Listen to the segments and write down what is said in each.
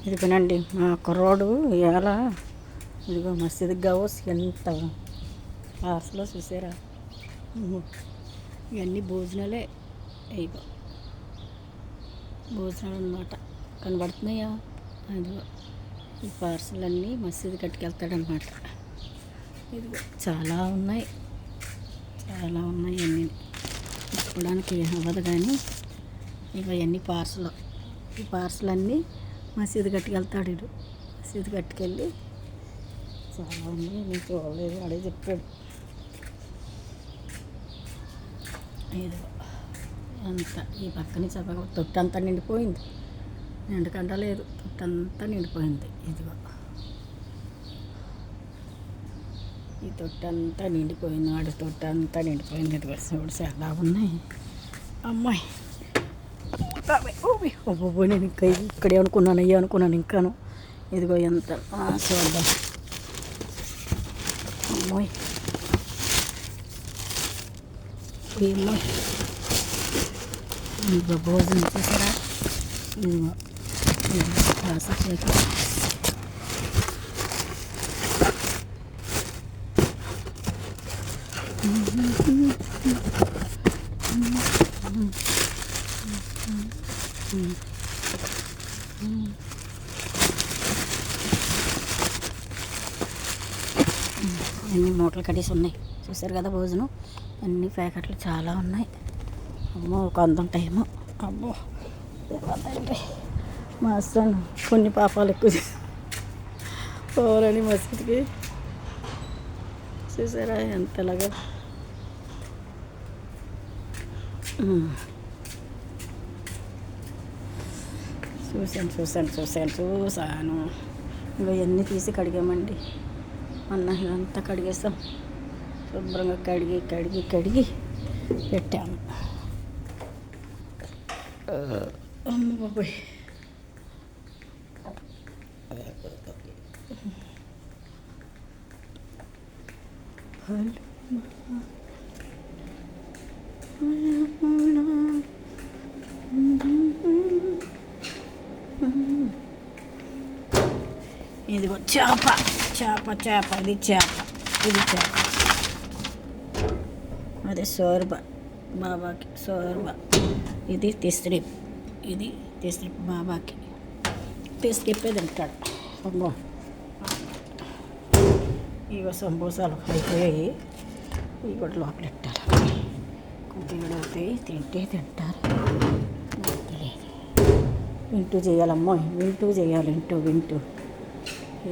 ఇదిగోనండి మా కుర్రోడు ఇవాళ ఇదిగో మసీదుకి కావచ్చు ఎంత పార్సలో చూసారా. ఇవన్నీ భోజనాలే, ఇగో భోజనాలు అన్నమాట. కనబడుతున్నాయా? అదిగో ఈ పార్సల్ అన్నీ మసీదు కట్టుకెళ్తాడనమాట. ఇదిగో చాలా ఉన్నాయి అన్నీ చెప్పుకోవడానికి అవ్వదు, కానీ ఇవన్నీ పార్సల్. ఈ పార్సల్ అన్నీ మసీదు కట్టుకెళ్తాడు. ఇడు మసీదు కట్టుకెళ్ళి చాలా ఉంది, నేను చూడలేదు, అడే చెప్పాడు. ఇదిగో అంతా ఈ పక్కన చక్కగా తొట్టంతా నిండిపోయింది, నిండకంట లేదు, తొట్టంతా నిండిపోయింది. ఇదిగో ఈ తొట్టంతా నిండిపోయింది, వాడి తొట్టంతా నిండిపోయింది. ఇదిగో చూడు చాలా ఉన్నాయి. అమ్మాయి నేను ఇంకా ఇక్కడే అనుకున్నాను, అయ్యా అనుకున్నాను ఇంకాను. ఇదిగో ఎంత చూద్దాం. అమ్మాయి ఇదిగో భోజనం చేసారా. ఇదిగో అన్ని మూటలు కట్టేసి ఉన్నాయి, చూసారు కదా. భోజనం అన్ని ప్యాకెట్లు చాలా ఉన్నాయి. అమ్మో ఒక 100 ఉంటాయేమో. అమ్మో తండ్రి, మా అస్సాను కొన్ని పాపాలు ఎక్కువ పోవాలని మసీదుకి. చూసారా ఎంతలాగా. చూశాను. ఇవన్నీ తీసి కడిగామండి. ఇదంతా కడిగేస్తాం, శుభ్రంగా కడిగి పెట్టాము. అమ్మ బాబోయ్, ఇదిగో చేప, ఇది చేప. అదే సోర్బా, బాబాకి సోర్బా. ఇది తిస్త్రిప్, బాబాకి తిస్త్రిప్పే తింటాడు. అమ్మో ఇగో సమోసాలు అయిపోయాయి, ఇవి కూడా లోపల పెట్టాలి. కొద్దిగా అవుతాయి, తింటారు. వింటూ చేయాలమ్మో, వింటూ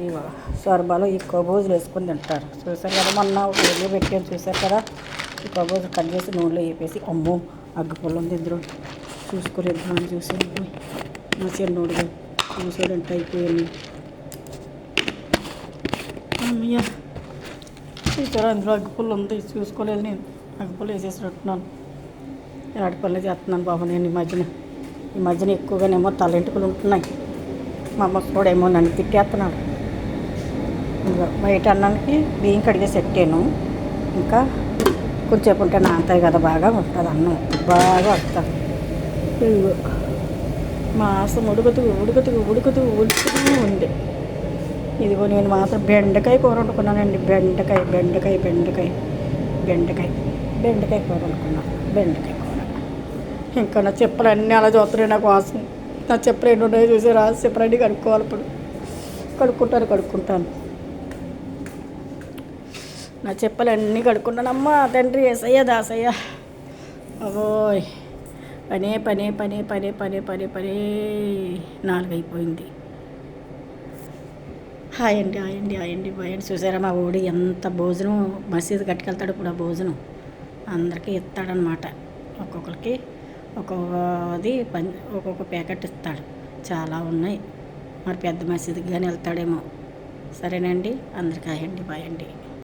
ఇవో సోర్బాలో ఈ కబోజులు వేసుకొని తింటారు. చూసారు కదా, మొన్న ఒళ్ళు పెట్టాను చూసారు కదా. ఈ కబోజులు కట్ చేసి నూనెలో వేపేసి, అమ్మో అగ్గిపుల్ల ఉంది ఇద్దరు చూసుకోలేదు. చూసాను మా చిన్నోడు చూసాడంటే అయిపోయాను. అమ్మయ్య చూసారా, అందులో అగ్గిపుల్ల ఉంది, చూసుకోలేదు. నేను అగ్గిపుల్ల వేసేసినట్టున్నాను. ఆడి పనులు చేస్తున్నాను బాబు నేను. ఈ మధ్యన ఎక్కువగానేమో తలెంటుకలు ఉంటున్నాయి. మా అమ్మ చూడేమో నన్ను తిట్టేస్తున్నాడు. ఇంకా బయట అన్నానికి బియ్యం కడిగేసి పెట్టాను. ఇంకా కొంచెంసేపు ఉంటే నాంతాయి కదా, బాగా ఉంటుంది అన్నం, బాగా వస్తుంది. మాసం ఉడుకుతూ ఉంది. ఇదిగో నేను మాత్రం బెండకాయ కూర వండుకున్నానండి. బెండకాయ కూర వండుకున్నాను. బెండకాయ కూర. ఇంకా నా చెప్పులు అన్నీ అలా చూస్తున్నాయి నాకు వాసన. నా చెప్పులు ఎన్ని ఉన్నాయో చూసారా, చెప్పులన్నీ కడుక్కోవాలి. ఇప్పుడు కడుక్కుంటాను. నా చెప్పులు అన్నీ కడుక్కుంటానమ్మా తండ్రి ఏసయ్య దాసయ్య. అబోయ్ పనే 4 అయిపోయింది. హాయ్ అండి. చూసారా మా ఊడి ఎంత భోజనం మసీదు కట్టుకెళ్తాడు. ఇప్పుడు ఆ భోజనం అందరికీ ఇస్తాడనమాట. ఒక్కొక్కరికి ఒక్కొక్క ప్యాకెట్ ఇస్తాడు. చాలా ఉన్నాయి. మరి పెద్ద మసీదుకి కానీ వెళ్తాడేమో. సరేనండి, అందరికీ హాయ్ అండి, బాయ్ అండి.